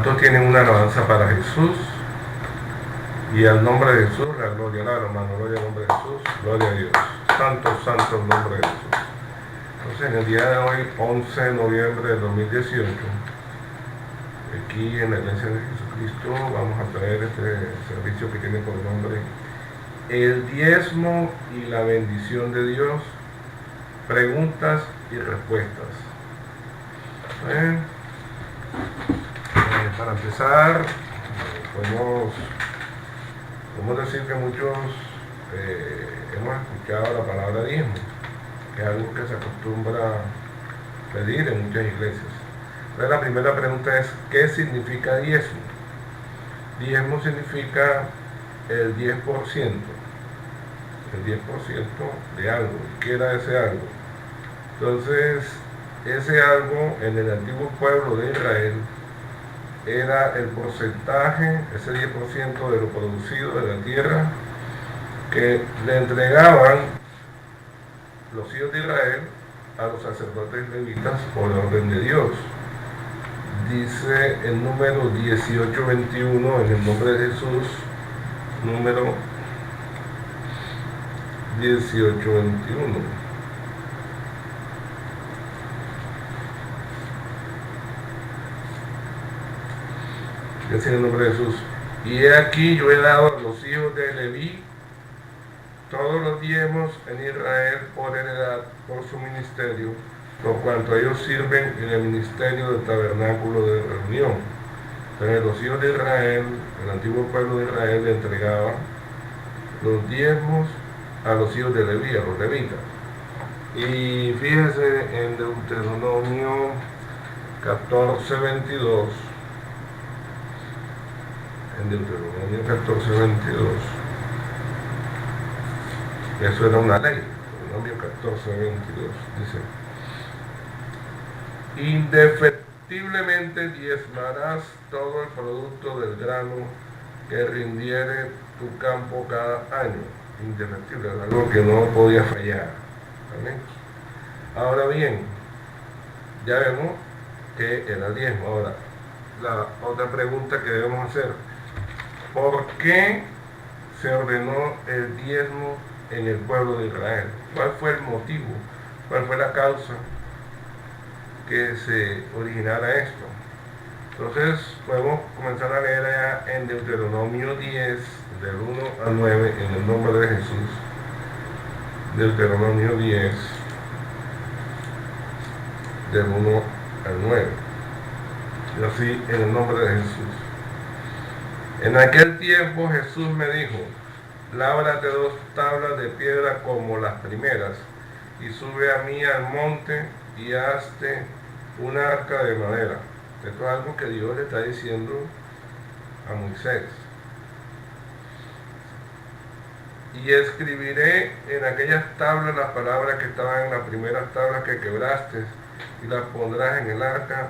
¿Cuántos tienen una alabanza para Jesús? Y al nombre de Jesús, la gloria, la hermano, gloria al nombre de Jesús, gloria a Dios. Santo, santo el nombre de Jesús. Entonces, en el día de hoy, 11 de noviembre de 2018, aquí en la Iglesia de Jesucristo, vamos a traer este servicio que tiene por nombre El diezmo y la bendición de Dios, preguntas y respuestas. Para empezar, podemos decir que muchos hemos escuchado la palabra diezmo, que es algo que se acostumbra a pedir en muchas iglesias. Entonces, la primera pregunta es, ¿qué significa diezmo? Diezmo significa el 10%, el 10% de algo. ¿Qué era ese algo? Entonces, ese algo en el antiguo pueblo de Israel era el porcentaje, ese 10% de lo producido de la tierra que le entregaban los hijos de Israel a los sacerdotes levitas por orden de Dios. Dice el número 18:21, en el nombre de Jesús, número 18:21. Dice en el nombre de Jesús: y he aquí, yo he dado a los hijos de Leví todos los diezmos en Israel por heredad, por su ministerio, por cuanto ellos sirven en el ministerio del tabernáculo de reunión. Entonces, los hijos de Israel, el antiguo pueblo de Israel, le entregaba los diezmos a los hijos de Leví, a los levitas. Y fíjense en Deuteronomio 14:22, en Deuteronomio 14:22, eso era una ley. Deuteronomio 14:22 dice: indefectiblemente diezmarás todo el producto del grano que rindiere tu campo cada año. Indefectible, algo que no podía fallar. ¿Vale? Ahora bien, ya vemos que era el diezmo. Ahora, la otra pregunta que debemos hacer: ¿por qué se ordenó el diezmo en el pueblo de Israel? ¿Cuál fue el motivo? ¿Cuál fue la causa que se originara esto? Entonces podemos comenzar a leer allá en Deuteronomio 10, del 1 al 9, en el nombre de Jesús. Deuteronomio 10, del 1 al 9. Y así, en el nombre de Jesús. En aquel tiempo Jesús me dijo: lábrate 2 tablas de piedra como las primeras, y sube a mí al monte y hazte un arca de madera. Esto es algo que Dios le está diciendo a Moisés. Y escribiré en aquellas tablas las palabras que estaban en las primeras tablas que quebraste, y las pondrás en el arca.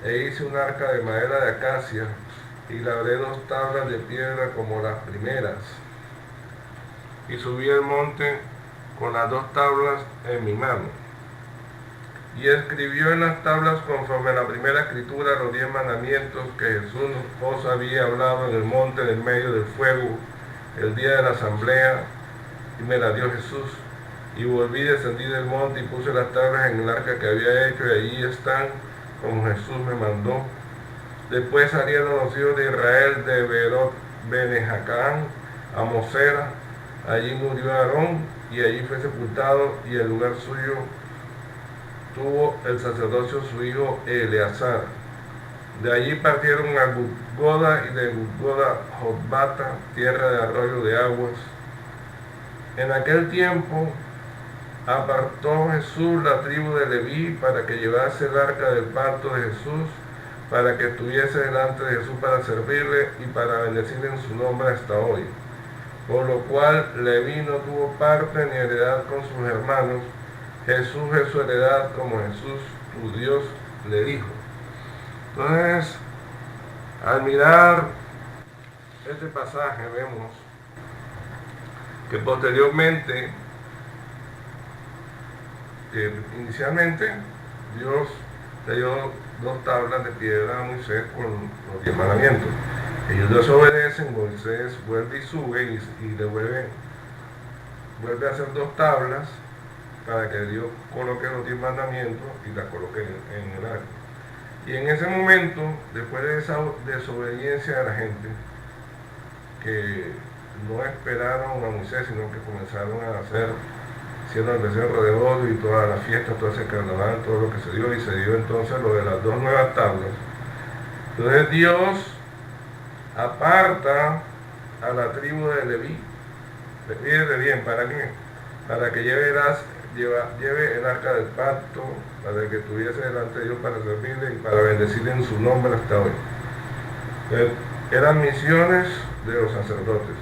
E hice un arca de madera de acacia, y labré 2 tablas de piedra como las primeras. Y subí al monte con las 2 tablas en mi mano. Y escribió en las tablas, conforme a la primera escritura, los 10 mandamientos que Jesús os había hablado en el monte del medio del fuego, el día de la asamblea, y me la dio Jesús. Y volví, descendí del monte y puse las tablas en el arca que había hecho, y allí están, como Jesús me mandó. Después salieron los hijos de Israel de Berot Benejacán a Mosera. Allí murió Aarón, y allí fue sepultado, y el lugar suyo tuvo el sacerdocio su hijo Eleazar. De allí partieron a Gudgoda, y de Gudgoda a Jotbata, tierra de arroyo de aguas. En aquel tiempo apartó Jesús la tribu de Leví para que llevase el arca del pacto de Jesús, para que estuviese delante de Jesús para servirle y para bendecirle en su nombre hasta hoy. Por lo cual Leví no tuvo parte ni heredad con sus hermanos. Jesús es su heredad, como Jesús, tu Dios, le dijo. Entonces, al mirar este pasaje, vemos que posteriormente, inicialmente, Dios le dio 2 tablas de piedra a Moisés con los 10 mandamientos. Ellos desobedecen, Moisés vuelve y sube y vuelve a hacer 2 tablas para que Dios coloque los 10 mandamientos y las coloque en el arca. Y en ese momento, después de esa desobediencia de la gente, que no esperaron a Moisés, sino que comenzaron a hacer, siendo el becerro de oro y toda la fiesta, todo ese carnaval, todo lo que se dio, y se dio entonces lo de las 2 nuevas tablas. Entonces Dios aparta a la tribu de Leví. Fíjate bien, ¿para qué? Para que lleve el arca del pacto, para que estuviese delante de Dios para servirle y para bendecirle en su nombre hasta hoy. Entonces, eran misiones de los sacerdotes.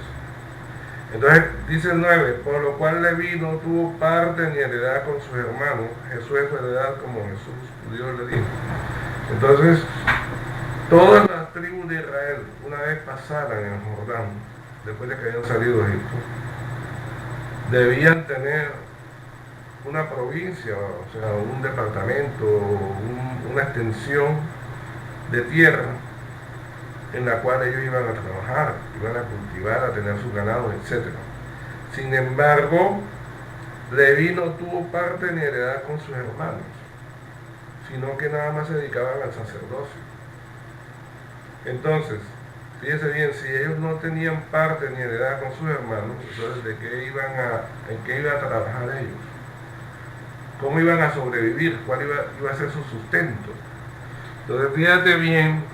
Entonces dice el 9, por lo cual Leví no tuvo parte ni heredad con sus hermanos. Jesús es su heredad como Jesús, Dios le dijo. Entonces, todas las tribus de Israel, una vez pasaran el Jordán, después de que habían salido de Egipto, debían tener una provincia, o sea, un departamento, una extensión de tierra en la cual ellos iban a trabajar, iban a cultivar, a tener sus ganados, etc. Sin embargo, Leví no tuvo parte ni heredad con sus hermanos, sino que nada más se dedicaban al sacerdocio. Entonces, fíjense bien, si ellos no tenían parte ni heredad con sus hermanos, entonces ¿en qué iban a trabajar ellos? ¿Cómo iban a sobrevivir? ¿Cuál iba a ser su sustento? Entonces, fíjate bien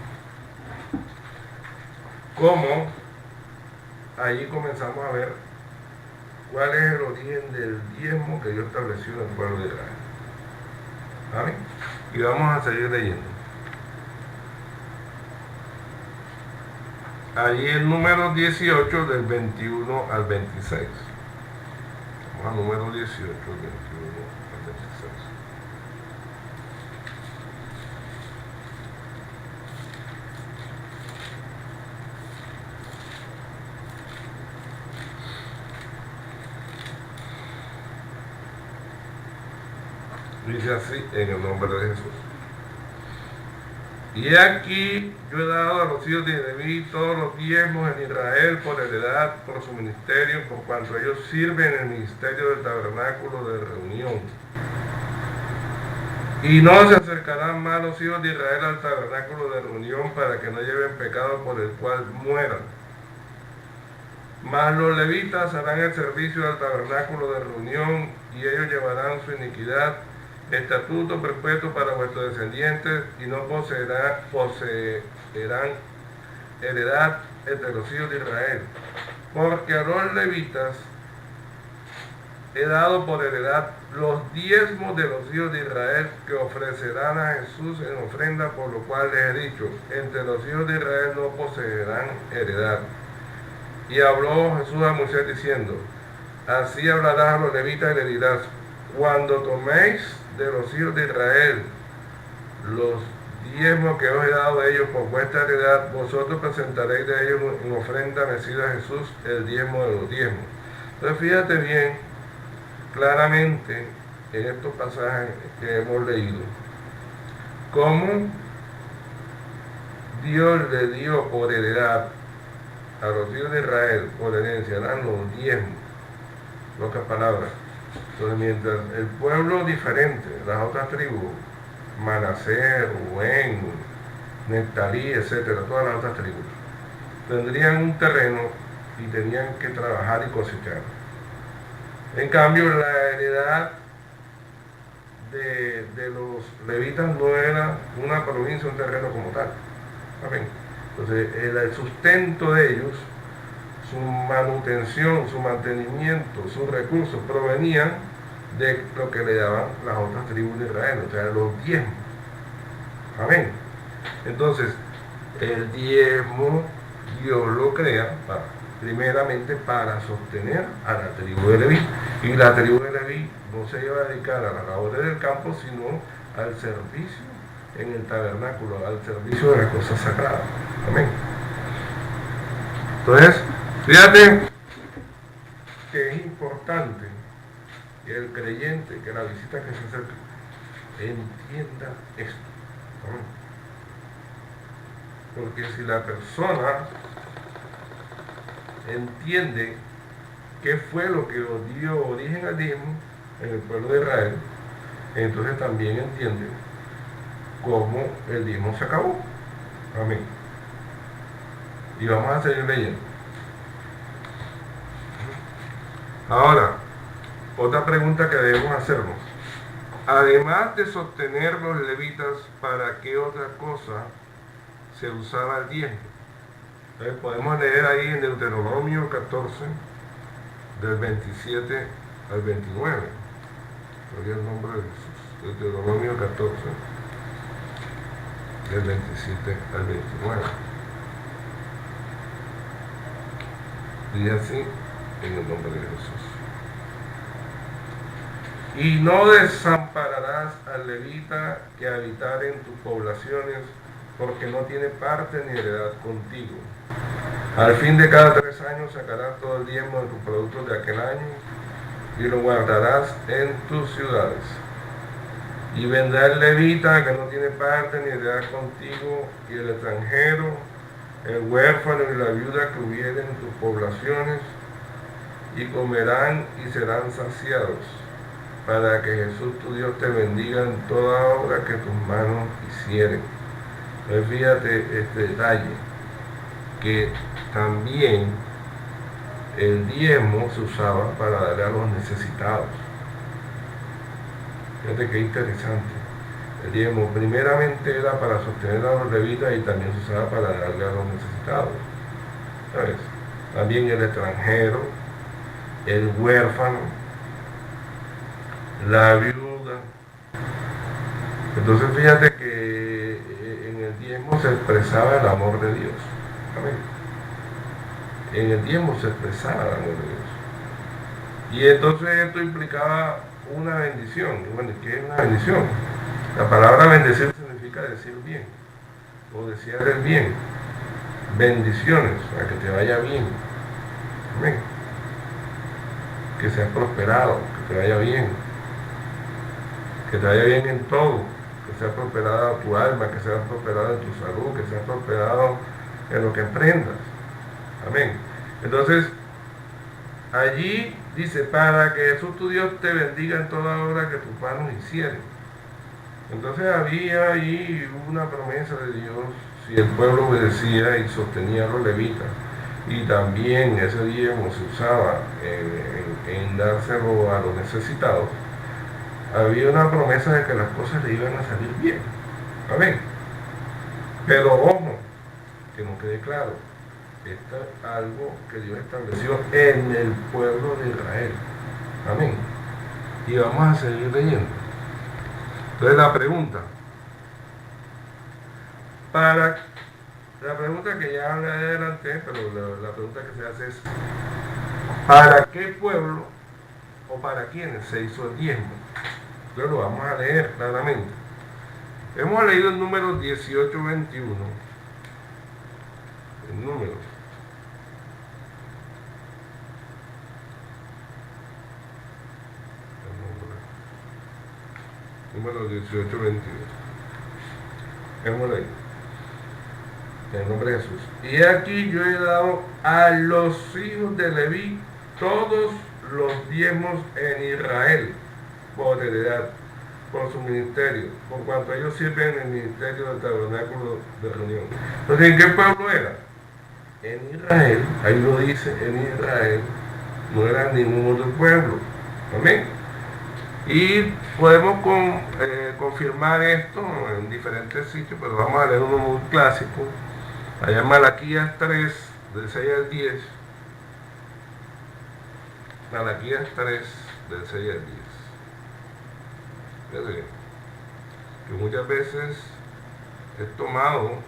cómo allí comenzamos a ver cuál es el origen del diezmo que Dios estableció en el pueblo de Israel. ¿Vale? Y vamos a seguir leyendo. Allí el número 18 del 21 al 26. Vamos al número 18 del 21 al 26. Dice así en el nombre de Jesús. Y aquí yo he dado a los hijos de Leví todos los diezmos en Israel por heredad, por su ministerio, por cuanto ellos sirven en el ministerio del tabernáculo de reunión. Y no se acercarán más los hijos de Israel al tabernáculo de reunión para que no lleven pecado por el cual mueran. Mas los levitas harán el servicio del tabernáculo de reunión y ellos llevarán su iniquidad, estatuto perpetuo para vuestros descendientes, y no poseerán heredad entre los hijos de Israel. Porque a los levitas he dado por heredad los diezmos de los hijos de Israel, que ofrecerán a Jesús en ofrenda, por lo cual les he dicho, entre los hijos de Israel no poseerán heredad. Y habló Jesús a Moisés diciendo, así hablarás a los levitas y le dirás, cuando toméis de los hijos de Israel los diezmos que os he dado de ellos por vuestra heredad, vosotros presentaréis de ellos en ofrenda mecida a Jesús el diezmo de los diezmos. Entonces fíjate bien, claramente en estos pasajes que hemos leído, cómo Dios le dio por heredad a los hijos de Israel, por herencia, dan los diezmos, pocas palabras. Entonces, mientras el pueblo diferente, las otras tribus, Manasés, Rubén, Neftalí, etcétera, todas las otras tribus, tendrían un terreno y tenían que trabajar y cosechar. En cambio, la heredad de los levitas no era una provincia, un terreno como tal. ¿Saben? Entonces, el sustento de ellos, su manutención, su mantenimiento, sus recursos provenían de lo que le daban las otras tribus de Israel, o sea, los diezmos. Amén. Entonces, el diezmo Dios lo crea primeramente para sostener a la tribu de Leví. Y la tribu de Leví no se iba a dedicar a las labores del campo, sino al servicio en el tabernáculo, al servicio de las cosas sagradas. Amén. Entonces, fíjate que es importante que el creyente, que la visita que se acerca, entienda esto. Amén. Porque si la persona entiende qué fue lo que dio origen al diezmo en el pueblo de Israel, entonces también entiende cómo el diezmo se acabó. Amén. Y vamos a seguir leyendo. Ahora, otra pregunta que debemos hacernos. Además de sostener los levitas, ¿para qué otra cosa se usaba el diezmo? Entonces podemos leer ahí en Deuteronomio 14, del 27 al 29. Gloria al nombre de Jesús. Deuteronomio 14, del 27 al 29. Dice así, en el nombre de Jesús. Y no desampararás al levita que habitar en tus poblaciones, porque no tiene parte ni heredad contigo. Al fin de cada 3 años sacarás todo el diezmo de tus productos de aquel año y lo guardarás en tus ciudades. Y vendrá el levita que no tiene parte ni heredad contigo, y el extranjero, el huérfano y la viuda que hubieren en tus poblaciones, y comerán y serán saciados, para que Jesús tu Dios te bendiga en toda obra que tus manos hicieren. Entonces fíjate este detalle, que también el diezmo se usaba para darle a los necesitados. Fíjate qué interesante. El diezmo primeramente era para sostener a los levitas y también se usaba para darle a los necesitados. ¿Sabes? También el extranjero, el huérfano, la viuda. Entonces fíjate que en el diezmo se expresaba el amor de Dios. Amén. En el diezmo se expresaba el amor de Dios. Y entonces esto implicaba una bendición. Bueno, ¿qué es una bendición? La palabra bendecir significa decir bien, o desear el bien. Bendiciones, para que te vaya bien. Amén. Que seas prosperado, que te vaya bien. Que te vaya bien en todo. Que sea prosperada tu alma, que sea prosperada en tu salud, que sea prosperado en lo que emprendas. Amén. Entonces, allí dice, para que Jesús tu Dios te bendiga en toda obra que tus manos hicieren. Entonces había ahí una promesa de Dios, si el pueblo obedecía y sostenía a los levitas, y también ese diezmo se usaba en dárselo a los necesitados, había una promesa de que las cosas le iban a salir bien. Amén. Pero ojo, que nos quede claro, esto es algo que Dios estableció en el pueblo de Israel. Amén. Y vamos a seguir leyendo. Entonces la pregunta que ya le adelanté, pero la pregunta que se hace es, ¿para qué pueblo o para quiénes se hizo el diezmo? Entonces lo vamos a leer claramente. Hemos leído el número 18:21. El número 18:21. Hemos leído. En el nombre de Jesús. Y aquí yo he dado a los hijos de Leví todos los diezmos en Israel, por heredad, por su ministerio, por cuanto ellos sirven en el ministerio del tabernáculo de reunión. Entonces, ¿en qué pueblo era? En Israel. Ahí lo dice, en Israel. No era ningún otro pueblo. Amén. Y podemos confirmar esto en diferentes sitios, pero vamos a leer uno muy clásico. Allá en Malaquías 3, del 6 al 10. Malaquías 3, del 6 al 10. Fíjate que muchas veces es tomado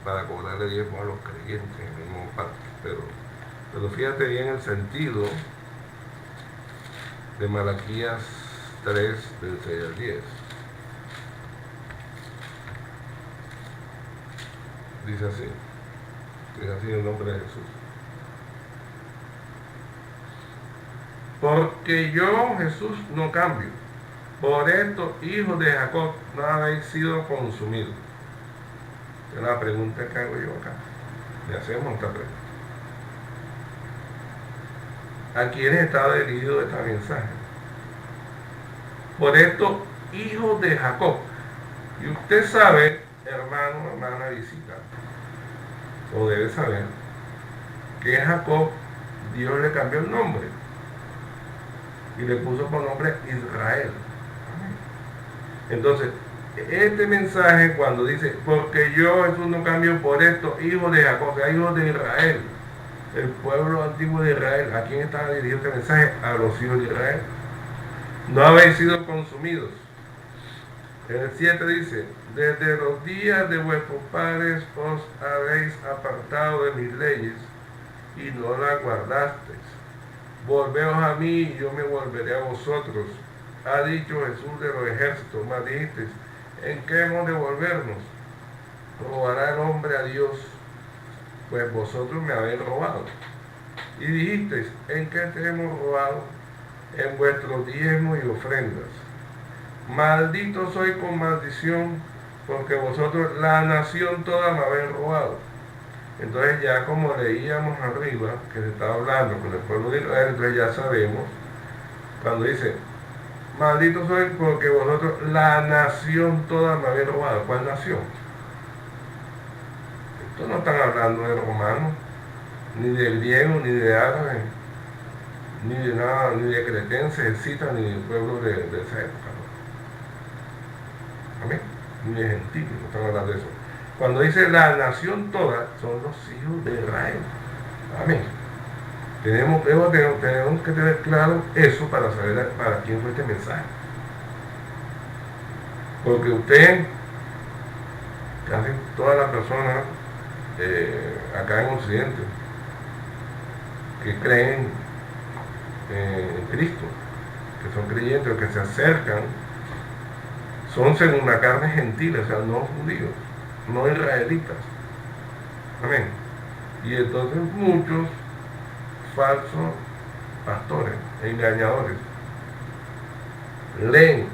para cobrarle diezmo a los creyentes en el mismo pacto. Pero fíjate bien el sentido de Malaquías 3, del 6 al 10. Dice así en el nombre de Jesús. Porque yo, Jesús, no cambio. Por esto, hijos de Jacob, no habéis sido consumidos. Es la pregunta que hago yo acá. Le hacemos esta pregunta. ¿A quiénes estaba dirigido este mensaje? Por esto, hijos de Jacob. Y usted sabe, hermano, hermana visita, o debe saber, que Jacob, Dios le cambió el nombre y le puso por nombre Israel. Entonces, este mensaje cuando dice, porque yo Jesús no cambio por esto, hijos de Jacob, o sea, hijos de Israel, el pueblo antiguo de Israel, ¿a quién estaba dirigido este mensaje? A los hijos de Israel. No habéis sido consumidos. En el 7 dice, desde los días de vuestros padres os habéis apartado de mis leyes y no las guardasteis. Volveos a mí y yo me volveré a vosotros. Ha dicho Jesús de los ejércitos. Mas dijisteis, ¿en qué hemos de volvernos? ¿Robará el hombre a Dios? Pues vosotros me habéis robado. Y dijisteis, ¿en qué te hemos robado? En vuestros diezmos y ofrendas. Maldito soy con maldición, porque vosotros, la nación toda, me habéis robado. Entonces ya como leíamos arriba, que se estaba hablando con el pueblo de Israel, entonces ya sabemos, cuando dice, maldito soy porque vosotros, la nación toda, me habéis robado. ¿Cuál nación? Esto no están hablando de romanos, ni de griegos, ni de árabes, ni de nada, ni de cretenses, citas, ni del pueblo de esa época. Amén. Ni de gentiles, no están hablando de eso. Cuando dice la nación toda, son los hijos de Israel. Amén. Tenemos que tener claro eso para saber para quién fue este mensaje. Porque usted, casi todas las personas acá en Occidente, que creen en Cristo, que son creyentes, que se acercan, son según la carne gentiles, o sea, no judíos, no israelitas. Amén. Y entonces muchos falsos pastores, engañadores, leen,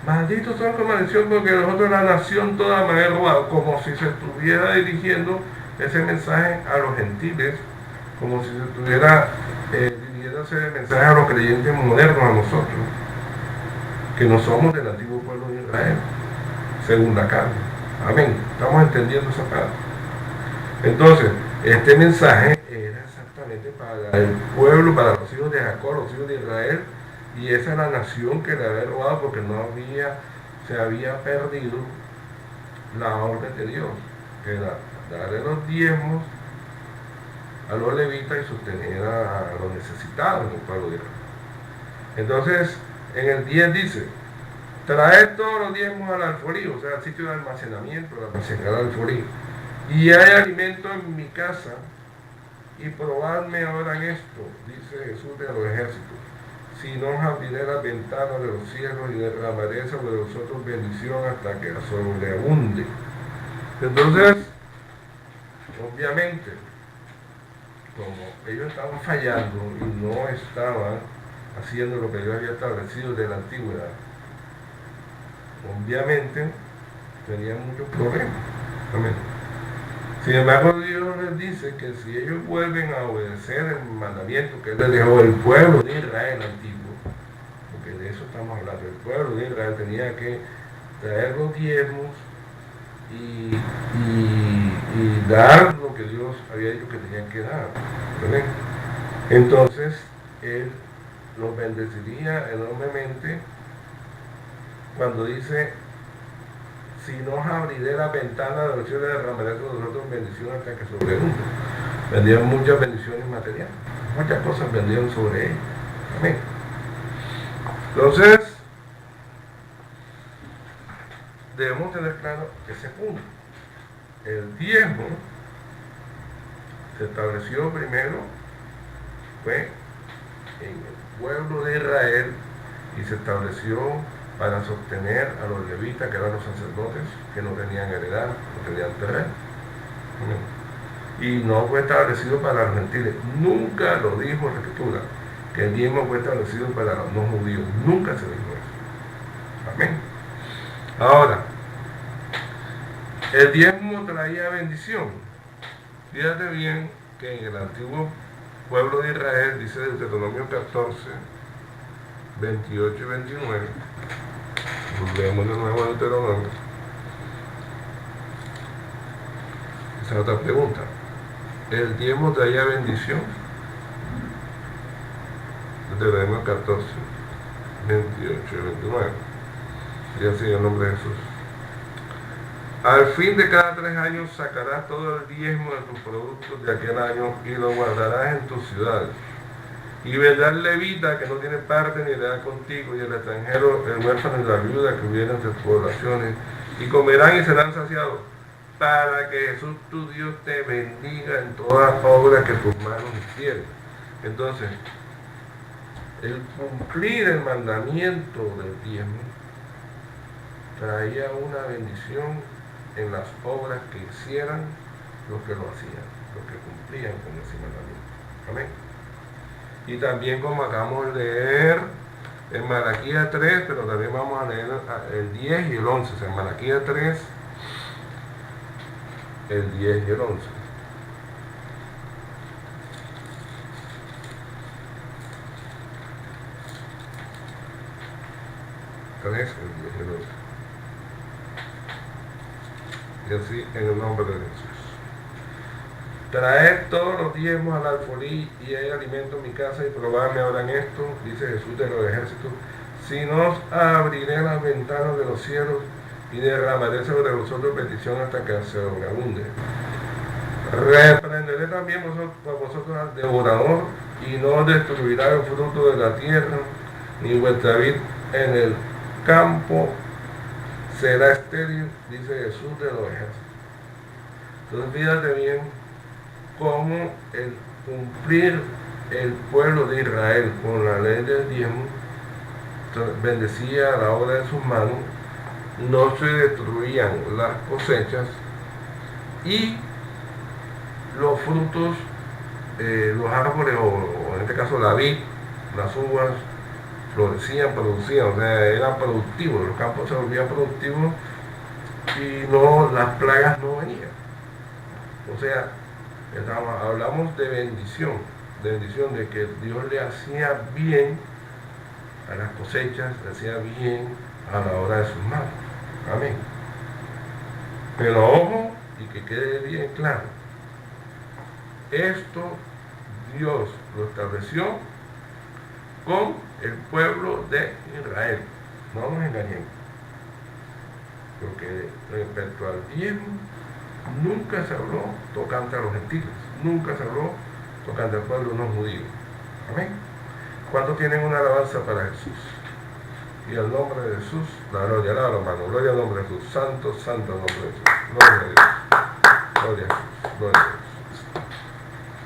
malditos son con maldición porque nosotros la nación toda me habéis robado, como si se estuviera dirigiendo ese mensaje a los gentiles, como si se estuviera dirigiéndose el mensaje a los creyentes modernos, a nosotros, que no somos del antiguo pueblo de Israel, según la carne. Amén. Estamos entendiendo esa parte. Entonces, este mensaje era exactamente para el pueblo, para los hijos de Jacob, los hijos de Israel, y esa es la nación que le había robado porque se había perdido la orden de Dios, que era darle los diezmos a los levitas y sostener a los necesitados del pueblo de Israel. Entonces, en el 10 dice, traed todos los diezmos al alfolí, o sea, al sitio de almacenamiento, al alfolí, y hay alimento en mi casa, y probadme ahora en esto, dice Jesús de los ejércitos, si no os abriré las ventanas de los cielos y derramaré sobre vosotros bendición hasta que sobreabunde. Entonces, obviamente, como ellos estaban fallando y no estaban haciendo lo que Dios había establecido de la antigüedad, obviamente tenían muchos problemas. Amén. Sin embargo, Dios les dice que si ellos vuelven a obedecer el mandamiento que Él les dejó el pueblo de Israel antiguo, porque de eso estamos hablando, el pueblo de Israel tenía que traer los diezmos y dar lo que Dios había dicho que tenían que dar. ¿Amén? Entonces, Él los bendeciría enormemente cuando dice, si no os abriré la ventana de los cielos, derramaré sobre nosotros bendición hasta que sobreabunde. Vendían muchas bendiciones materiales, muchas cosas vendían sobre ellos. Amén. Entonces, debemos tener claro ese punto. El diezmo se estableció primero, fue en el pueblo de Israel y se estableció para sostener a los levitas, que eran los sacerdotes, que no tenían heredad, no tenían terreno. Y no fue establecido para los gentiles. Nunca lo dijo la Escritura, que el diezmo fue establecido para los no judíos. Nunca se dijo eso. Amén. Ahora, el diezmo traía bendición. Fíjate bien que en el antiguo pueblo de Israel, dice Deuteronomio 14, 28 y 29, volvemos de nuevo a Deuteronomio. Esa es otra pregunta. ¿El diezmo traía bendición? Deuteronomio 14, 28 y 29. Y así en el nombre de Jesús. Al fin de cada 3 años sacarás todo el diezmo de tus productos de aquel año y lo guardarás en tus ciudades. Y vendrá el levita que no tiene parte ni heredad contigo, y el extranjero, el huérfano y la viuda que hubiera en tus poblaciones, y comerán y serán saciados, para que Jesús tu Dios te bendiga en toda obra que tus manos hicieron. Entonces, el cumplir el mandamiento del diezmo traía una bendición en las obras que hicieran los que lo hacían, los que cumplían con ese mandamiento. Amén. Y también, como acabamos de leer en Malaquías 3, pero también vamos a leer el 10 y el 11. En Malaquías 3, el 10 y el 11. El 10 y el 11. Y así, en el nombre de Jesús. Traed todos los diezmos al alfolí y hay alimento en mi casa, y probadme ahora en esto, dice Jesús de los ejércitos, si no os abriré las ventanas de los cielos y derramaré sobre vosotros petición hasta que se sobreabunde. Reprenderé también vosotros al devorador, y no os destruirá el fruto de la tierra, ni vuestra vid en el campo será estéril, dice Jesús de los ejércitos. Entonces fíjate bien cómo el cumplir el pueblo de Israel con la ley del diezmo bendecía la obra de sus manos, no se destruían las cosechas y los frutos, los árboles, o en este caso la vid, las uvas, florecían, producían, o sea, eran productivos, los campos se volvían productivos y no, las plagas no venían. O sea, hablamos de bendición de que Dios le hacía bien a las cosechas, le hacía bien a la obra de sus manos. Amén. Pero ojo, y que quede bien claro, esto Dios lo estableció con el pueblo de Israel. No nos engañemos, porque respecto al diezmo nunca se habló tocante a los gentiles, nunca se habló tocante al pueblo no judío. Amén. ¿Cuántos tienen una alabanza para Jesús? Y al nombre de Jesús, la gloria, la hermano, gloria al nombre de Jesús, santo, santo nombre de Jesús, gloria a Dios, gloria a Jesús, gloria a Dios.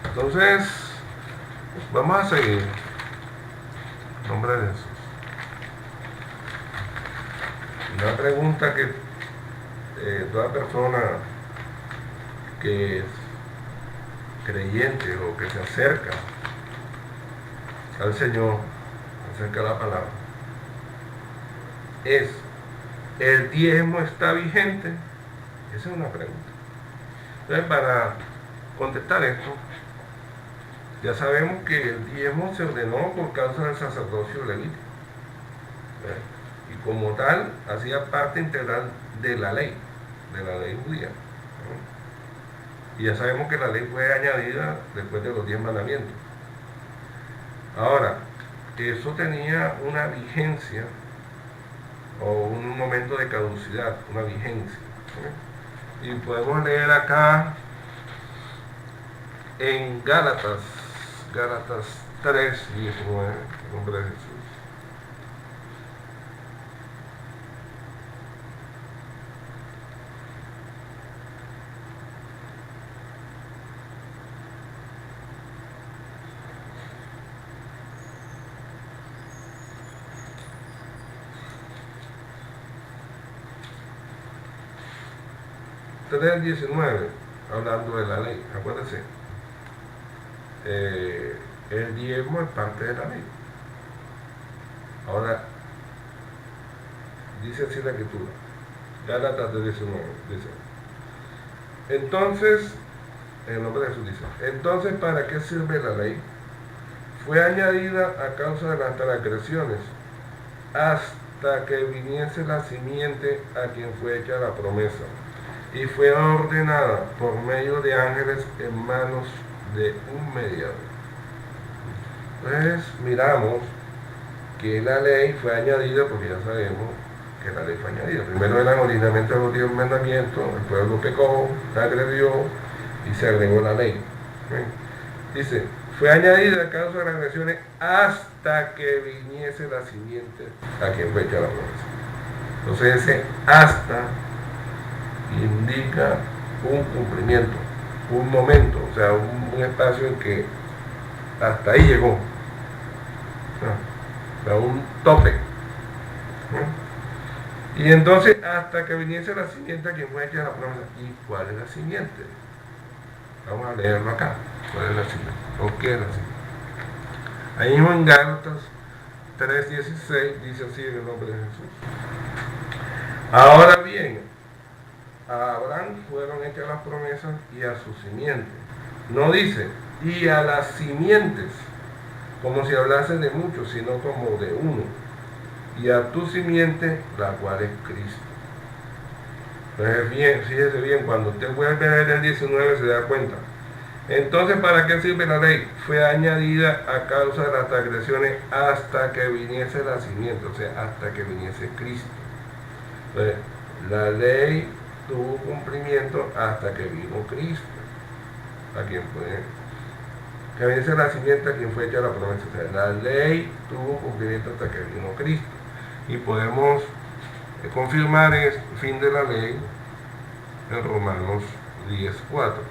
Entonces, vamos a seguir. En nombre de Jesús. Una pregunta que toda persona que es creyente o que se acerca al Señor, acerca a la palabra, es: ¿el diezmo está vigente? Esa es una pregunta. Entonces, para contestar esto, ya sabemos que el diezmo se ordenó por causa del sacerdocio levítico, y como tal hacía parte integral de la ley judía. Y ya sabemos que la ley fue añadida después de los 10 mandamientos. Ahora, eso tenía una vigencia o un momento de caducidad, una vigencia. Y podemos leer acá en Gálatas 3, 19, en nombre de Jesús. Del 19, hablando de la ley, acuérdense, el diezmo es parte de la ley. Ahora, Dice así la escritura. Gálatas 3:19 dice. Entonces, en el nombre de Jesús dice, entonces ¿para qué sirve la ley? Fue añadida a causa de las transgresiones, hasta que viniese la simiente a quien fue hecha la promesa, y fue ordenada por medio de ángeles en manos de un mediador. Entonces miramos que la ley fue añadida, porque ya sabemos que la ley fue añadida. Primero eran originalmente los 10 mandamientos, el pueblo pecó, agredió y se agregó la ley. Dice, fue añadida a causa de las agresiones hasta que viniese la simiente a quien fue hecha la promesa. Entonces ese hasta indica un cumplimiento, un momento, o sea, un espacio en que hasta ahí llegó, o sea, un tope. Y entonces hasta que viniese la simiente a quien fue hecha la promesa. ¿Y cuál es la simiente? Vamos a leerlo acá. ¿Cuál es la simiente? ¿O qué es la simiente? Ahí mismo en Gálatas 3:16 dice así en el nombre de Jesús. Ahora bien, a Abraham fueron hechas las promesas y a su simiente. No dice, y a las simientes, como si hablase de muchos, sino como de uno. Y a tu simiente, la cual es Cristo. Entonces, bien, fíjese bien, cuando usted vuelve a leer el 19 se da cuenta. Entonces, ¿para qué sirve la ley? Fue añadida a causa de las transgresiones hasta que viniese la simiente, o sea, hasta que viniese Cristo. Entonces, la ley tuvo cumplimiento hasta que vino Cristo. ¿A quién fue? Que viniese la simiente a quien fue hecha la promesa. O sea, la ley tuvo cumplimiento hasta que vino Cristo. Y podemos confirmar el fin de la ley en Romanos 10:4.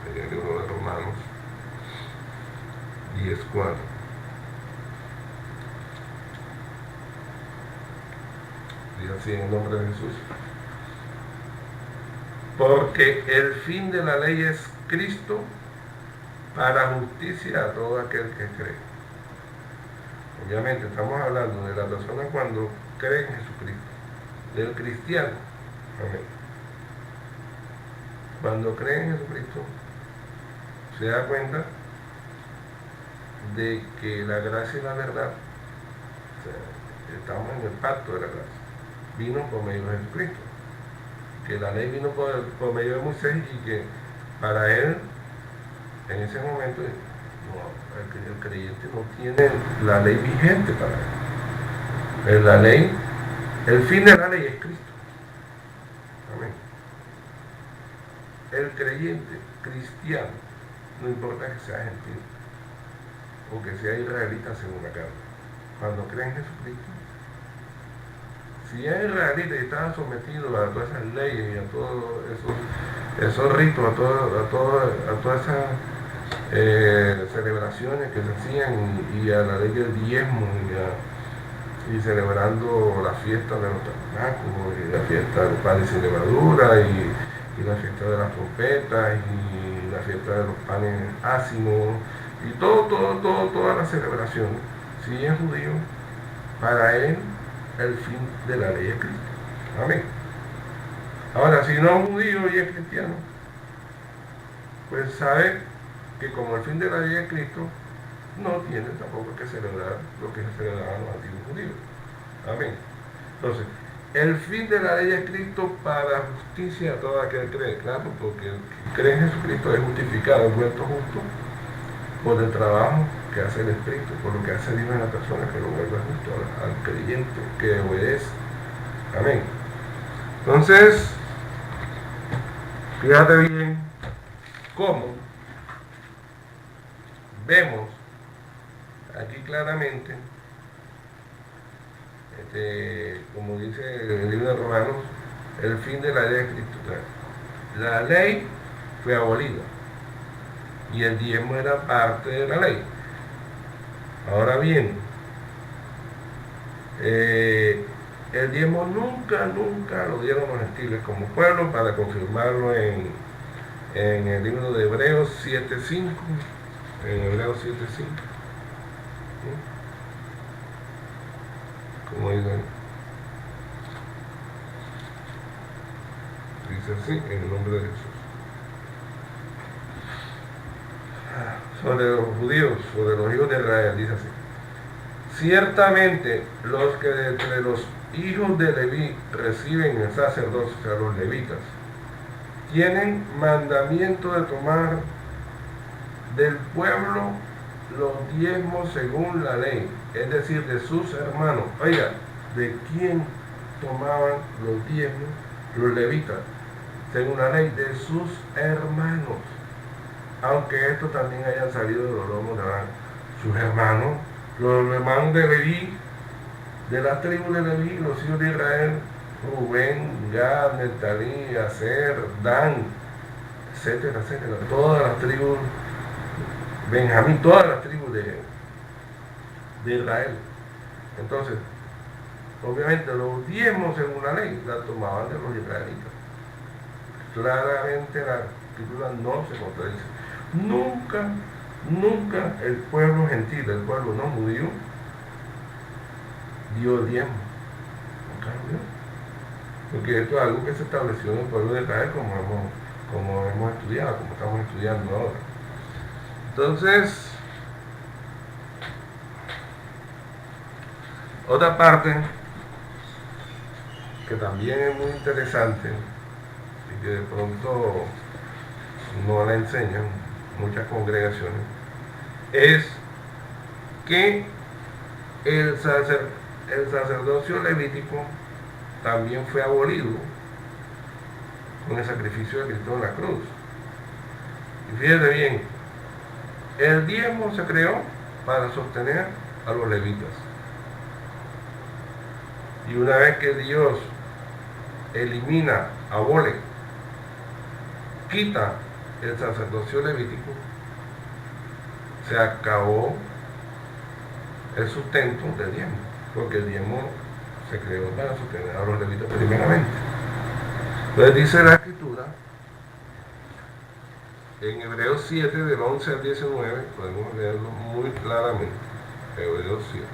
En el libro de Romanos 10:4. Dice así en el nombre de Jesús. Porque el fin de la ley es Cristo para justicia a todo aquel que cree. Obviamente estamos hablando de la persona cuando cree en Jesucristo, del cristiano. Amén. Cuando cree en Jesucristo, se da cuenta de que la gracia y la verdad, o sea, estamos en el pacto de la gracia, vino por medio de Jesucristo. Que la ley vino por medio de Moisés y que para él, en ese momento, no, el creyente no tiene la ley vigente para él. La ley, el fin de la ley es Cristo. Amén. El creyente cristiano, no importa que sea gentil o que sea israelita según la carne, cuando cree en Jesucristo, si es israelita y estaba sometido a todas esas leyes y a todos esos ritos, a todas esas celebraciones que se hacían y a la ley del diezmo y celebrando la fiesta de los tabernáculos y la fiesta del pan sin levadura y la fiesta de las trompetas y la fiesta de los panes ácimos y todas las celebraciones. Si es judío, para él el fin de la ley es Cristo. Amén. Ahora, si no es judío y es cristiano, pues sabe que como el fin de la ley es Cristo, no tiene tampoco que celebrar lo que se celebraban los antiguos judíos. Amén. Entonces, el fin de la ley es Cristo para justicia a todo aquel que cree. Claro, porque el que cree en Jesucristo es justificado, es vuelto justo por el trabajo que hace el Espíritu, por lo que hace Dios en la persona, que lo vuelve justo al creyente que obedece. Amén. Entonces, fíjate bien cómo vemos aquí claramente, como dice el libro de Romanos, el fin de la ley es Cristo. La ley fue abolida y el diezmo era parte de la ley. Ahora bien, el diezmo nunca lo dieron los gentiles como pueblo, para confirmarlo en el libro de Hebreos 7:5. En Hebreos 7:5. Como dice, Dice así, en el nombre de Jesús. Sobre los judíos, sobre los hijos de Israel, dice así. Ciertamente los que de entre los hijos de Leví reciben el sacerdocio, o sea, los levitas, tienen mandamiento de tomar del pueblo los diezmos según la ley, es decir, de sus hermanos. Oiga, ¿de quién tomaban los diezmos los levitas? Según la ley, de sus hermanos. Aunque estos también hayan salido de los lomos de Abraham. Sus hermanos, los hermanos de Leví, de la tribu de Leví, los hijos de Israel, Rubén, Gad, Neftalí, Aser, Dan, etcétera, etcétera. Todas las tribus, Benjamín, todas las tribus de Israel. Entonces, obviamente los diezmos según la ley la tomaban de los israelitas. Claramente la escritura no se contradice. Nunca el pueblo gentil, el pueblo no judío, dio diezmo. Nunca lo dio. Porque esto es algo que se estableció en el pueblo de Israel, como hemos estudiado, como estamos estudiando ahora. Entonces, otra parte que también es muy interesante y que de pronto no la enseñan muchas congregaciones, es que el sacerdocio levítico también fue abolido con el sacrificio de Cristo en la cruz. Y fíjense bien, el diezmo se creó para sostener a los levitas. Y una vez que Dios elimina, abole, quita el sacerdocio levítico, se acabó el sustento del diezmo, porque el diezmo se creó para sostener a los levitas primeramente. Entonces dice la escritura en Hebreos 7 del 11 al 19, podemos leerlo muy claramente. Hebreos 7.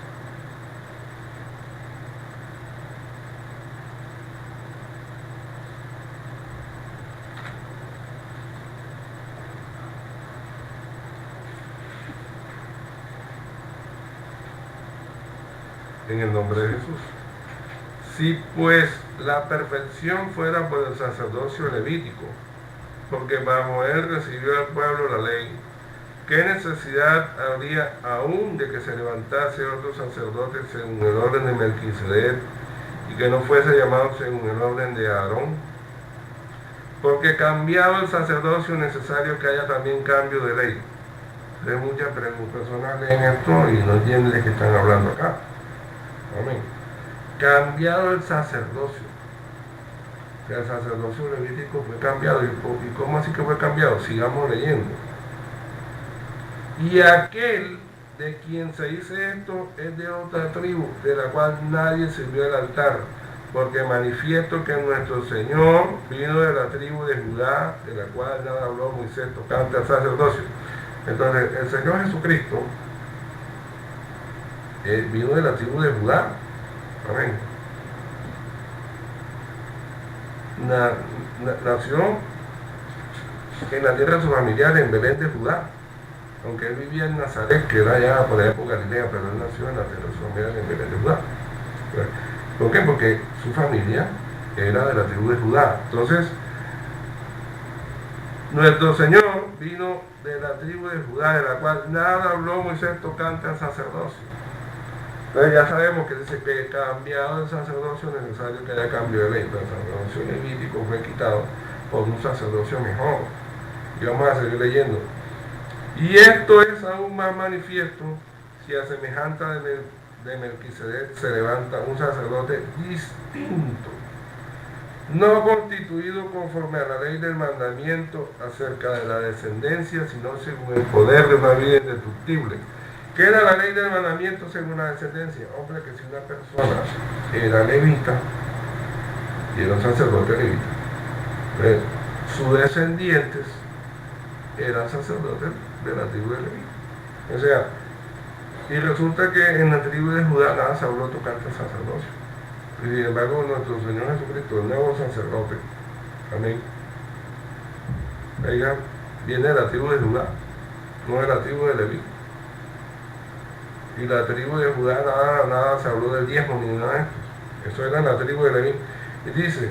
En el nombre de Jesús. Si pues la perfección fuera por el sacerdocio levítico, porque bajo él recibió el pueblo la ley, ¿qué necesidad habría aún de que se levantase otro sacerdote según el orden de Melquisedec y que no fuese llamado según el orden de Aarón? Porque cambiado el sacerdocio es necesario que haya también cambio de ley. Entonces muchas personas leen esto y no entienden de qué están hablando acá. Amén. Cambiado el sacerdocio. El sacerdocio levítico fue cambiado. ¿Y cómo así que fue cambiado? Sigamos leyendo. Y aquel de quien se dice esto es de otra tribu, de la cual nadie sirvió el altar, porque manifiesto que nuestro Señor vino de la tribu de Judá, de la cual nada habló Moisés tocante al sacerdocio. Entonces, el Señor Jesucristo vino de la tribu de Judá. Amén. Nació en la tierra de su familiar en Belén de Judá, aunque él vivía en Nazaret, que era ya por la época Galilea, pero él nació en la tierra de su familiar en Belén de Judá. ¿Por qué? Porque su familia era de la tribu de Judá. Entonces, nuestro Señor vino de la tribu de Judá, de la cual nada habló Moisés tocante al sacerdocio. Entonces ya sabemos que dice que cambiado el sacerdocio es necesario que haya cambio de ley. Pero el sacerdocio levítico fue quitado por un sacerdocio mejor. Y vamos a seguir leyendo. Y esto es aún más manifiesto si a semejanza de Melquisedec se levanta un sacerdote distinto, no constituido conforme a la ley del mandamiento acerca de la descendencia, sino según el poder de una vida indestructible. ¿Qué era la ley del mandamiento según la descendencia? Hombre, que si una persona era levita y era un sacerdote levita, pues, sus descendientes eran sacerdotes de la tribu de Leví. O sea, y resulta que en la tribu de Judá nada se habló tocante al sacerdocio. Y sin embargo, nuestro Señor Jesucristo, el nuevo sacerdote, Amén. Ella viene de la tribu de Judá, no de la tribu de Leví. Y la tribu de Judá nada se habló del diezmo ni nada de esto. Eso era la tribu de Leví. Y dice,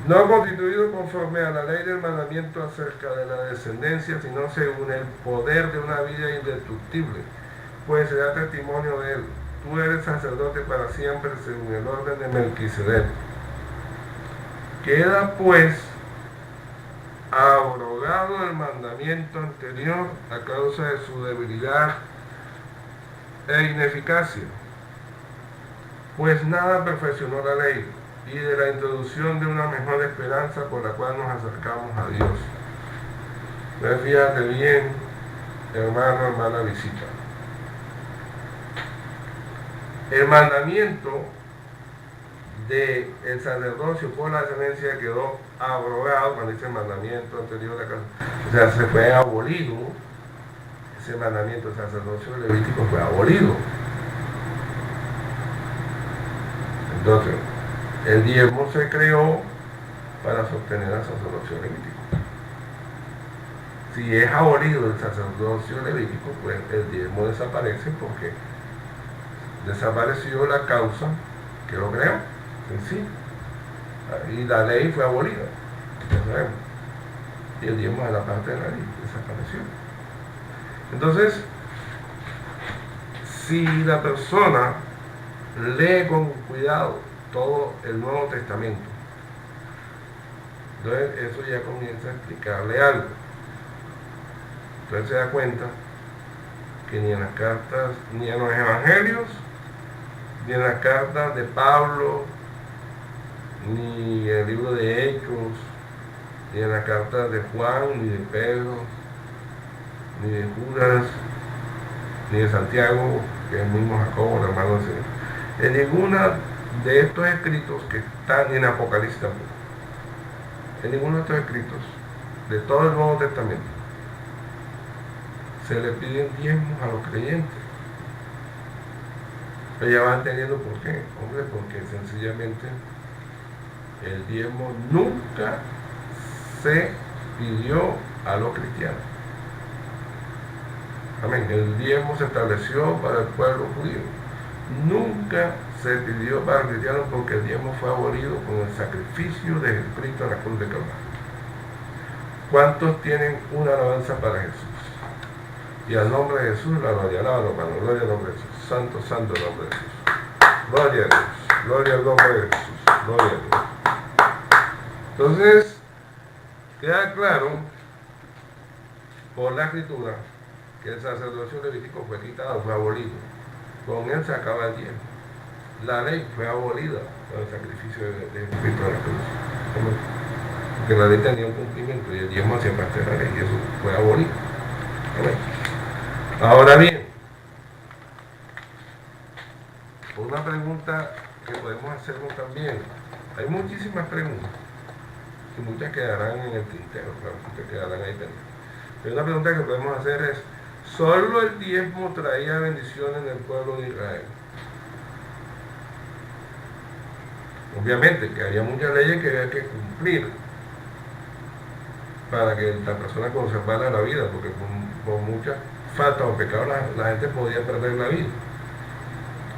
no constituido conforme a la ley del mandamiento acerca de la descendencia, sino según el poder de una vida indestructible, pues se da testimonio de él. Tú eres sacerdote para siempre según el orden de Melquisedec. Queda pues abrogado el mandamiento anterior a causa de su debilidad e ineficacia, pues nada perfeccionó la ley, y de la introducción de una mejor esperanza por la cual nos acercamos a Dios. Entonces fíjate bien, hermano, hermana, visita. El mandamiento del sacerdocio por la descendencia quedó abrogado cuando dice el mandamiento anterior de acá. O sea, se fue abolido. Ese mandamiento del sacerdocio levítico fue abolido. Entonces, el diezmo se creó para sostener el sacerdocio levítico. Si es abolido el sacerdocio levítico, pues el diezmo desaparece porque desapareció la causa que lo creó en sí. Y la ley fue abolida. Y el diezmo de la parte de la ley desapareció. Entonces, si la persona lee con cuidado todo el Nuevo Testamento, entonces eso ya comienza a explicarle algo. Entonces se da cuenta que ni en las cartas, ni en los evangelios, ni en las cartas de Pablo, ni en el libro de Hechos, ni en las cartas de Juan, ni de Pedro, ni de Judas, ni de Santiago, que es el mismo Jacobo, el hermano del Señor. En ninguna de estos escritos que están en Apocalipsis tampoco, en ninguno de estos escritos de todo el Nuevo Testamento se le piden diezmos a los creyentes. Pero ya van entendiendo por qué. Hombre, porque sencillamente el diezmo nunca se pidió a los cristianos. Amén. El diezmo se estableció para el pueblo judío. Nunca se pidió para los cristianos porque el diezmo fue abolido con el sacrificio de Jesucristo en la cruz de Calvario. ¿Cuántos tienen una alabanza para Jesús? Y al nombre de Jesús la gloria, alaba hermano, gloria al nombre de Jesús. Santo, santo el nombre de Jesús. Gloria a Dios, gloria al nombre de Jesús, gloria a Dios. Entonces, queda claro por la escritura que el sacerdocio levítico fue quitado, fue abolido. Con él se acaba el diezmo. La ley fue abolida con el sacrificio de Jesucristo en la cruz. Porque la ley tenía un cumplimiento y el diezmo hacía parte de la ley y eso fue abolido. Amén. Ahora bien, una pregunta que podemos hacernos también. Hay muchísimas preguntas y muchas quedarán en el tintero, claro, muchas quedarán ahí pendientes. Pero una pregunta que podemos hacer es, ¿solo el diezmo traía bendición en el pueblo de Israel? Obviamente que había muchas leyes que había que cumplir para que la persona conservara la vida, porque por muchas faltas o pecados la gente podía perder la vida.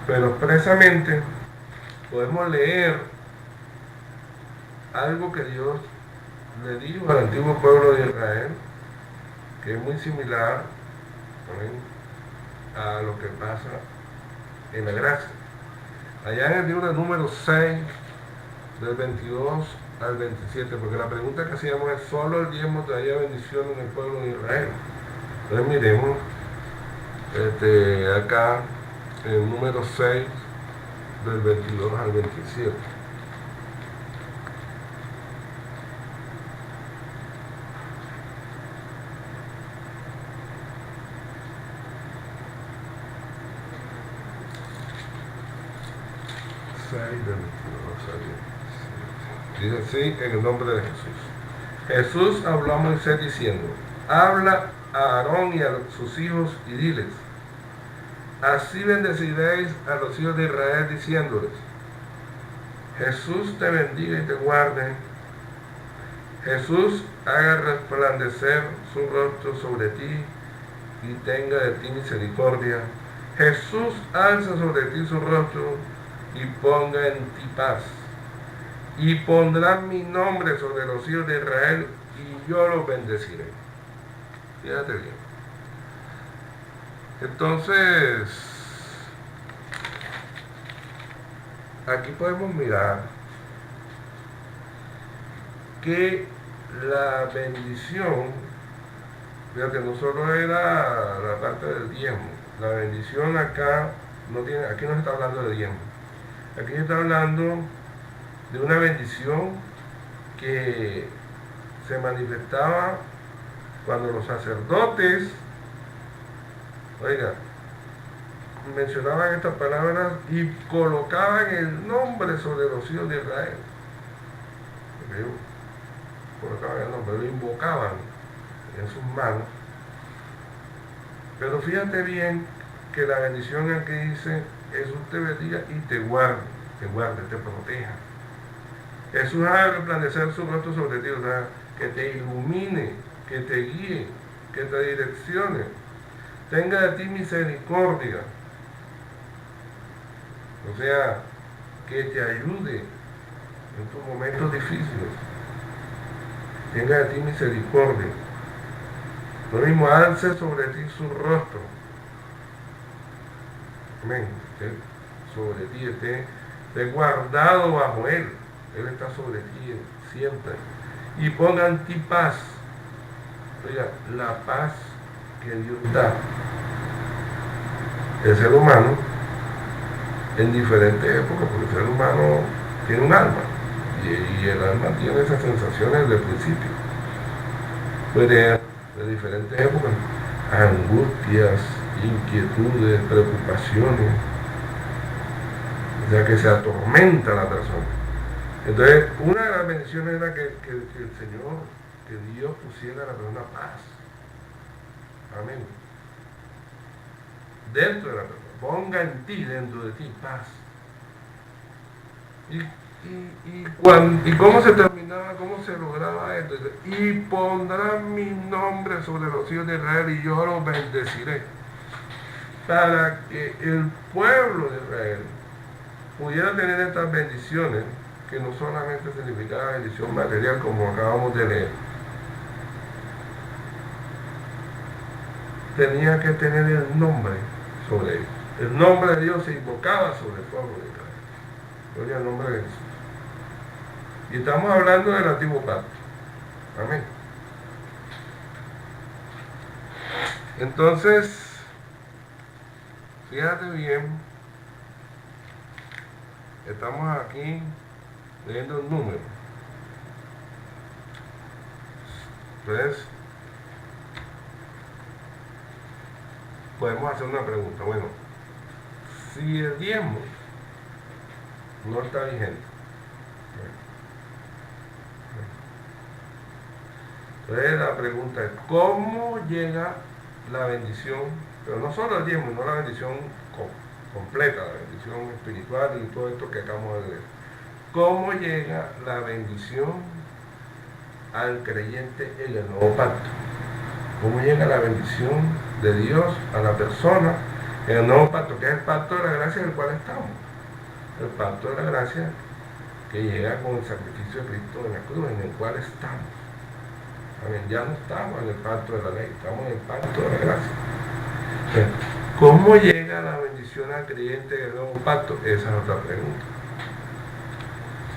Pero expresamente podemos leer algo que Dios le dijo al antiguo pueblo de Israel, que es muy similar, ¿amén?, a lo que pasa en la gracia. Allá en el libro de Números 6, del 22 al 27, porque la pregunta que hacíamos es, ¿solo el diezmo traía bendición en el pueblo de Israel? Entonces miremos acá en número 6, del 22 al 27. Dice así en el nombre de Jesús. Jesús habló a Moisés diciendo, habla a Aarón y a sus hijos y diles, así bendeciréis a los hijos de Israel diciéndoles, Jesús te bendiga y te guarde, Jesús haga resplandecer su rostro sobre ti y tenga de ti misericordia. Jesús alza sobre ti su rostro y ponga en ti paz. Y pondrá mi nombre sobre los hijos de Israel y yo los bendeciré. Fíjate bien. Entonces, aquí podemos mirar que la bendición, fíjate, no solo era la parte del diezmo, la bendición acá aquí no se está hablando de diezmo, aquí se está hablando de una bendición que se manifestaba cuando los sacerdotes, oiga, mencionaban estas palabras y colocaban el nombre sobre los hijos de Israel. Colocaban el nombre, lo invocaban en sus manos. Pero fíjate bien que la bendición aquí dice: Jesús te bendiga y te guarde, te proteja. Jesús haga resplandecer su rostro sobre ti, o sea, que te ilumine, que te guíe, que te direccione, tenga de ti misericordia, o sea, que te ayude en tus momentos difíciles, tenga de ti misericordia. Lo mismo, alce sobre ti su rostro, amén, sobre ti esté guardado bajo él está sobre ti siempre, y ponga en ti paz. Oiga, la paz que Dios da. El ser humano, en diferentes épocas, porque el ser humano tiene un alma, y el alma tiene esas sensaciones desde el principio. Puede de diferentes épocas, angustias, inquietudes, preocupaciones, o sea, que se atormenta la persona. Entonces, una de las bendiciones era que el Señor, que Dios pusiera a la persona paz. Amén. Dentro de la persona, ponga en ti, dentro de ti, paz. ¿Y cómo se terminaba, cómo se lograba esto? Y pondrá mi nombre sobre los hijos de Israel y yo los bendeciré. Para que el pueblo de Israel pudiera tener estas bendiciones, que no solamente significaba bendición material como acabamos de leer, tenía que tener el nombre sobre ellos. El nombre de Dios se invocaba sobre el pueblo de Israel. Gloria al nombre de Jesús. Y estamos hablando del antiguo pacto. Amén. Entonces, fíjate bien, estamos aquí leyendo el número. Entonces, podemos hacer una pregunta. Bueno, si el diezmo no está vigente, entonces la pregunta es: ¿cómo llega la bendición? Pero no solo el diezmo, no la bendición completa, la bendición espiritual y todo esto que acabamos de leer. ¿Cómo llega la bendición al creyente en el nuevo pacto? ¿Cómo llega la bendición de Dios a la persona en el nuevo pacto, que es el pacto de la gracia en el cual estamos? El pacto de la gracia que llega con el sacrificio de Cristo en la cruz, en el cual estamos. Amén. Ya no estamos en el pacto de la ley, estamos en el pacto de la gracia. ¿Cómo llega la bendición al creyente en el nuevo pacto? Esa es otra pregunta.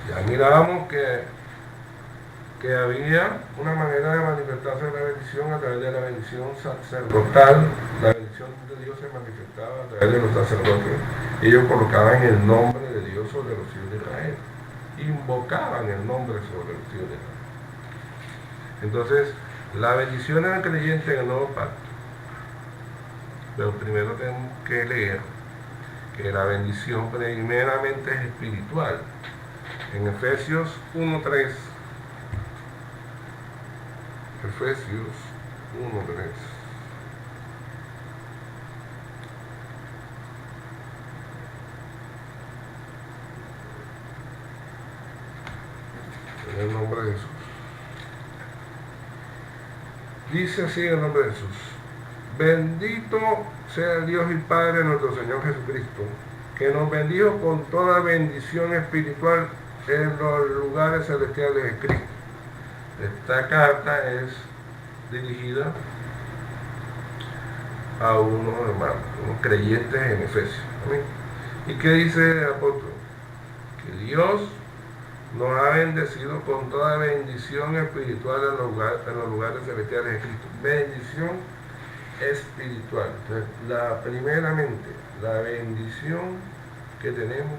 Ya mirábamos que había una manera de manifestarse la bendición a través de la bendición sacerdotal. La bendición de Dios se manifestaba a través de los sacerdotes. Ellos colocaban el nombre de Dios sobre los hijos de Israel, invocaban el nombre sobre los hijos de Israel. Entonces, la bendición al creyente en el nuevo pacto. Pero primero tenemos que leer que la bendición primeramente es espiritual. En Efesios 1:3. Efesios 1:3. En el nombre de Jesús. Dice así en el nombre de Jesús: bendito sea Dios y Padre de nuestro Señor Jesucristo, que nos bendijo con toda bendición espiritual en los lugares celestiales de Cristo. Esta carta es dirigida a unos hermanos, unos creyentes en Efesios. ¿Amén? ¿Y qué dice el apóstol? Que Dios nos ha bendecido con toda bendición espiritual en los lugares celestiales de Cristo. Bendición espiritual. Entonces, primeramente, la bendición que tenemos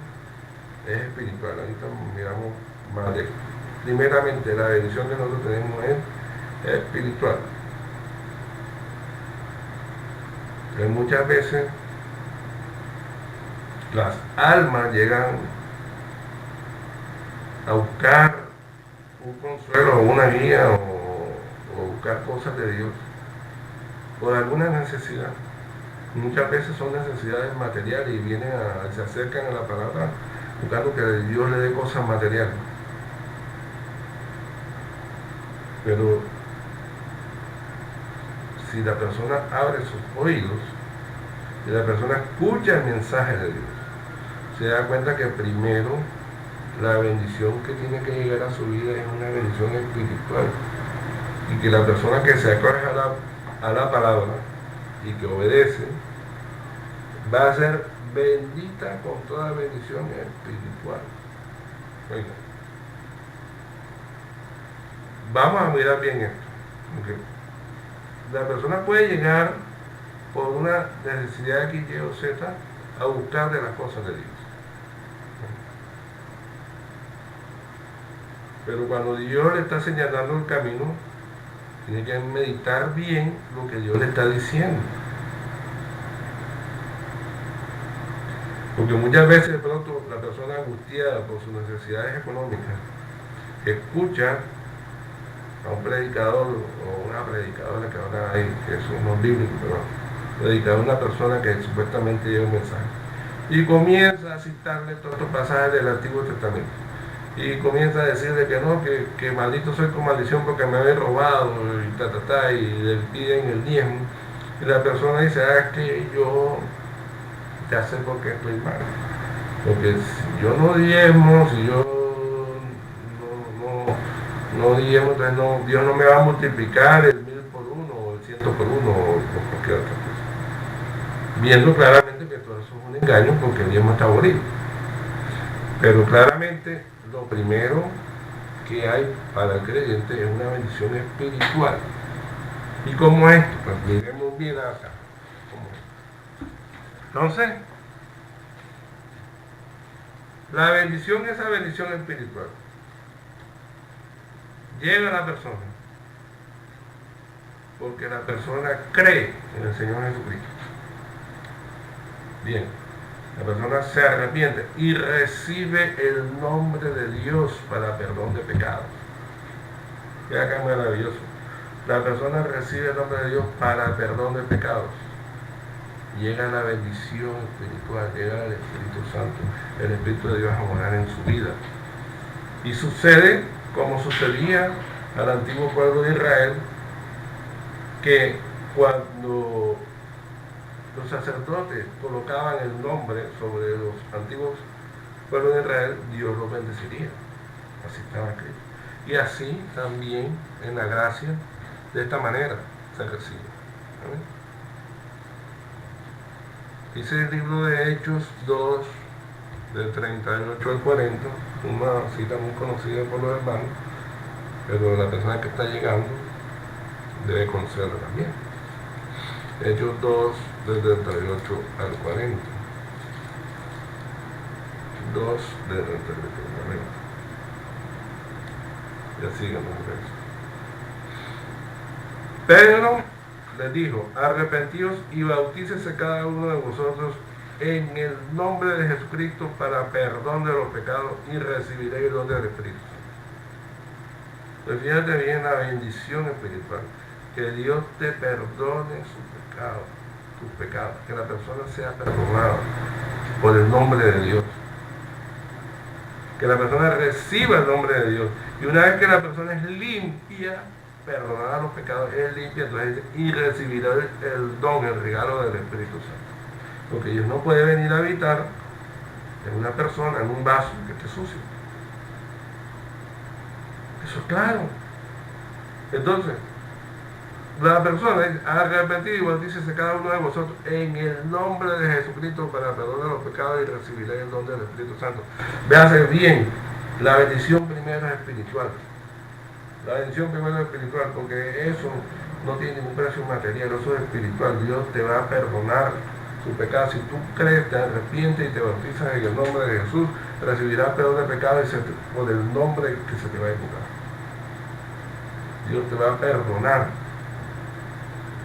es espiritual. Ahorita miramos más de esto. Primeramente, la bendición que nosotros tenemos es espiritual. Entonces, muchas veces las almas llegan a buscar un consuelo o una guía o buscar cosas de Dios por alguna necesidad. Muchas veces son necesidades materiales y se acercan a la palabra buscando que Dios le dé cosas materiales. Pero si la persona abre sus oídos y la persona escucha el mensaje de Dios, se da cuenta que primero la bendición que tiene que llegar a su vida es una bendición espiritual, y que la persona que se acoge a la palabra y que obedece va a ser bendita con toda bendición espiritual. Oiga, vamos a mirar bien esto, porque la persona puede llegar por una necesidad X, Y o Z a buscar de las cosas de Dios. Pero cuando Dios le está señalando el camino, tiene que meditar bien lo que Dios le está diciendo. Porque muchas veces de pronto la persona angustiada por sus necesidades económicas escucha a un predicador o una predicadora que ahora hay, que eso no es bíblico, pero predicador, una persona que supuestamente lleva un mensaje, y comienza a citarle todos estos pasajes del Antiguo Testamento. Y comienza a decirle que no, que maldito soy con maldición porque me habéis robado y le piden el diezmo. Y la persona dice, es que yo ya sé por qué estoy mal. Porque si yo no diezmo, si yo no diezmo, entonces Dios no me va a multiplicar el 1000 por 1 o el 100 por 1 o cualquier otra cosa. Viendo claramente que todo eso es un engaño porque el diezmo está bonito. Pero claramente lo primero que hay para el creyente es una bendición espiritual. ¿Y cómo es esto? Pues miremos bien acá. Entonces, la bendición, esa bendición espiritual, llega a la persona porque la persona cree en el Señor Jesucristo. Bien. La persona se arrepiente y recibe el nombre de Dios para perdón de pecados. Qué acá maravilloso. La persona recibe el nombre de Dios para perdón de pecados. Llega la bendición espiritual, llega el Espíritu Santo, el Espíritu de Dios a morar en su vida. Y sucede como sucedía al antiguo pueblo de Israel, que cuando los sacerdotes colocaban el nombre sobre los antiguos pueblos de Israel, Dios los bendeciría. Así estaba escrito. Y así también en la gracia, de esta manera se recibe. ¿Amén? Dice el libro de Hechos 2, del 38 al 40, una cita muy conocida por los hermanos, pero la persona que está llegando debe conocerla también. Hechos 2, del 38 al 40. 2 del 38 al 40. Ya sigamos eso. Pedro les dijo, arrepentíos y bautícese cada uno de vosotros en el nombre de Jesucristo para perdón de los pecados y recibiréis el don del Espíritu. Pues fíjate bien la bendición espiritual, que Dios te perdone tus pecados, que la persona sea perdonada por el nombre de Dios, que la persona reciba el nombre de Dios, y una vez que la persona es limpia, perdonará los pecados, Él limpia, entonces, y recibirá el don, el regalo del Espíritu Santo. Porque Dios no puede venir a habitar en una persona, en un vaso que esté sucio. Eso es claro. Entonces, la persona es arrepentida y bautícese cada uno de vosotros en el nombre de Jesucristo para perdón de los pecados y recibiré el don del Espíritu Santo. Véase bien, la bendición primero es espiritual. La bendición primero es espiritual, porque eso no tiene ningún precio material, eso es espiritual. Dios te va a perdonar su pecado. Si tú crees, te arrepientes y te bautizas en el nombre de Jesús, recibirás perdón de pecado por el nombre que se te va a invocar. Dios te va a perdonar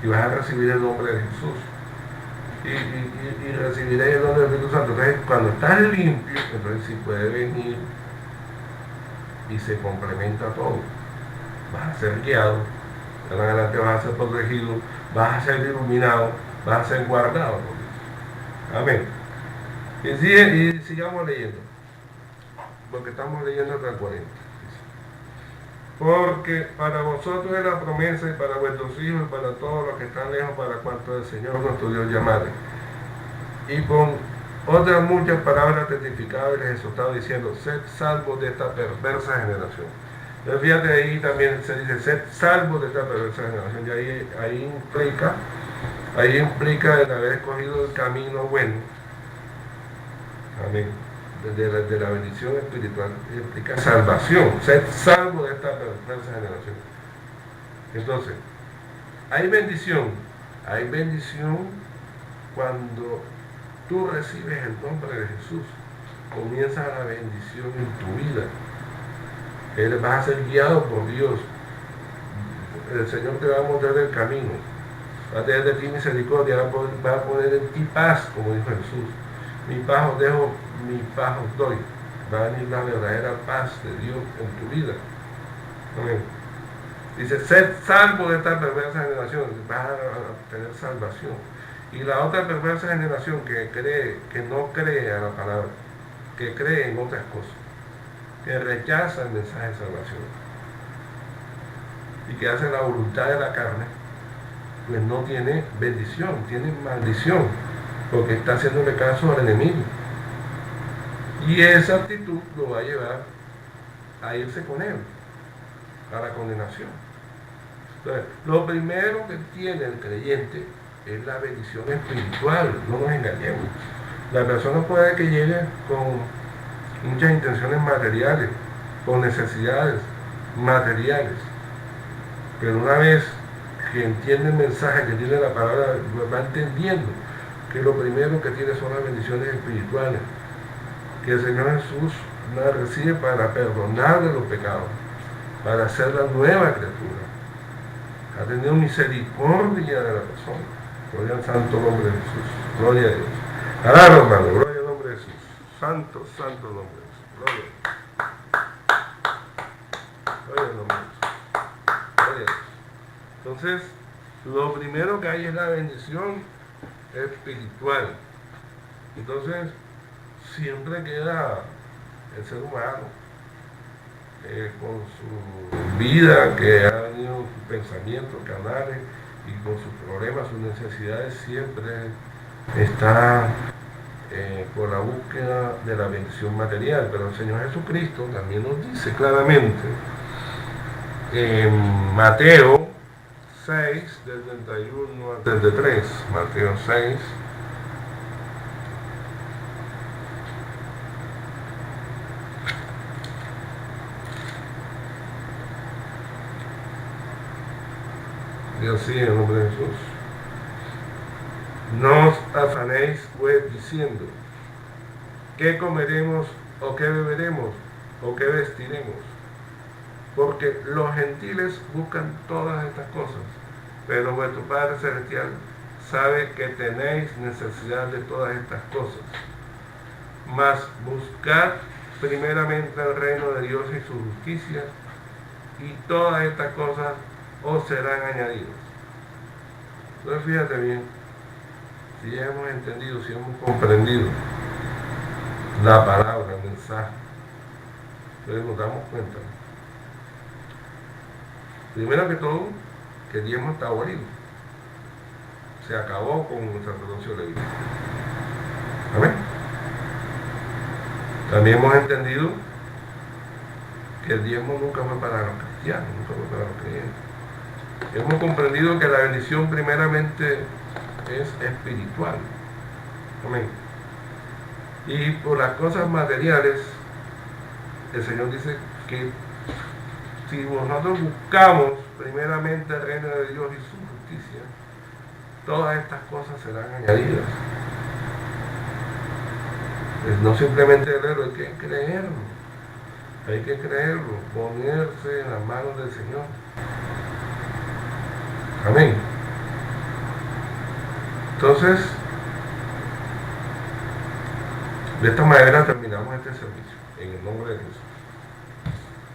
y vas a recibir el nombre de Jesús. Y recibiré el nombre del Espíritu Santo. Entonces, cuando estás limpio, entonces sí puede venir y se complementa todo. Vas a ser guiado, de adelante vas a ser protegido, vas a ser iluminado, vas a ser guardado. Amén. Y sigamos leyendo, porque estamos leyendo hasta el 40. Porque para vosotros es la promesa y para vuestros hijos y para todos los que están lejos, para cuanto el Señor nuestro Dios llamare. Y con otras muchas palabras testificaba y les exhortaba diciendo, sed salvos de esta perversa generación. Entonces fíjate, ahí también se dice, sed salvos de esta perversa generación. Y ahí implica el haber escogido el camino bueno. Amén. De la bendición espiritual implica salvación, ser salvo de esta perversa generación. Entonces, hay bendición cuando tú recibes el nombre de Jesús, comienza la bendición en tu vida. Él vas a ser guiado por Dios, el Señor te va a mostrar el camino, va a tener de ti misericordia, va a poner en ti paz, como dijo Jesús. Mi paz os dejo, mi paz os doy. Va a venir la verdadera paz de Dios en tu vida. Amén. Dice, sed salvo de esta perversa generación, vas a tener salvación. Y la otra perversa generación que no cree a la palabra, que cree en otras cosas, que rechaza el mensaje de salvación y que hace la voluntad de la carne, pues no tiene bendición, tiene maldición, porque está haciéndole caso al enemigo. Y esa actitud lo va a llevar a irse con él, a la condenación. Entonces, lo primero que tiene el creyente es la bendición espiritual, no nos engañemos. La persona puede que llegue con muchas intenciones materiales, con necesidades materiales, pero una vez que entiende el mensaje, que tiene la palabra, va entendiendo que lo primero que tiene son las bendiciones espirituales, que el Señor Jesús la recibe para perdonarle los pecados, para hacer la nueva criatura. Ha tenido misericordia de la persona. Gloria al santo nombre de Jesús. Gloria a Dios. Alá, hermano, gloria al nombre de Jesús. Santo, santo nombre de Jesús. Gloria. Gloria al nombre de Jesús. Gloria a Dios. Entonces, lo primero que hay es la bendición espiritual. Entonces, siempre queda el ser humano con su vida, que ha tenido pensamientos carnales y con sus problemas, sus necesidades, siempre está por la búsqueda de la bendición material. Pero el Señor Jesucristo también nos dice claramente en Mateo 6, del 31 al 33, Mateo 6, Dios sí, en el nombre de Jesús. No os afanéis pues diciendo, ¿qué comeremos o qué beberemos o qué vestiremos? Porque los gentiles buscan todas estas cosas, pero vuestro Padre Celestial sabe que tenéis necesidad de todas estas cosas. Mas buscad primeramente el reino de Dios y su justicia, y todas estas cosas os serán añadidas. Entonces fíjate bien, si ya hemos entendido, si hemos comprendido la palabra, el mensaje, entonces nos damos cuenta Primero que todo, que el diezmo está abolido. Se acabó con el sacerdocio levítico. Amén. También hemos entendido que el diezmo nunca fue para los cristianos, nunca fue para los creyentes. Hemos comprendido que la bendición primeramente es espiritual. Amén. Y por las cosas materiales, el Señor dice que si nosotros buscamos primeramente el reino de Dios y su justicia, todas estas cosas serán añadidas. No simplemente leerlo, hay que creerlo, ponerse en las manos del Señor. Amén. Entonces, de esta manera terminamos este servicio, en el nombre de Jesús.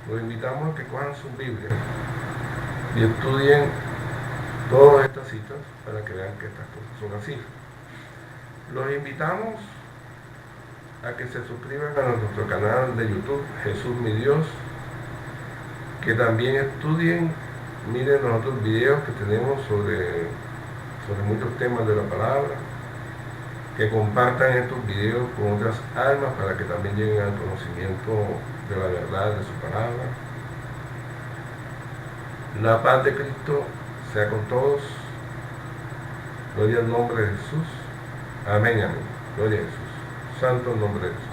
Los invitamos a que cojan sus Biblias y estudien todas estas citas para que vean que estas cosas son así. Los invitamos a que se suscriban a nuestro canal de YouTube, Jesús mi Dios, que también estudien, miren los otros videos que tenemos sobre muchos temas de la palabra, que compartan estos videos con otras almas para que también lleguen al conocimiento de la verdad de su palabra. La paz de Cristo sea con todos. Gloria al nombre de Jesús. Amén, amén. Gloria a Jesús. Santo nombre de Jesús.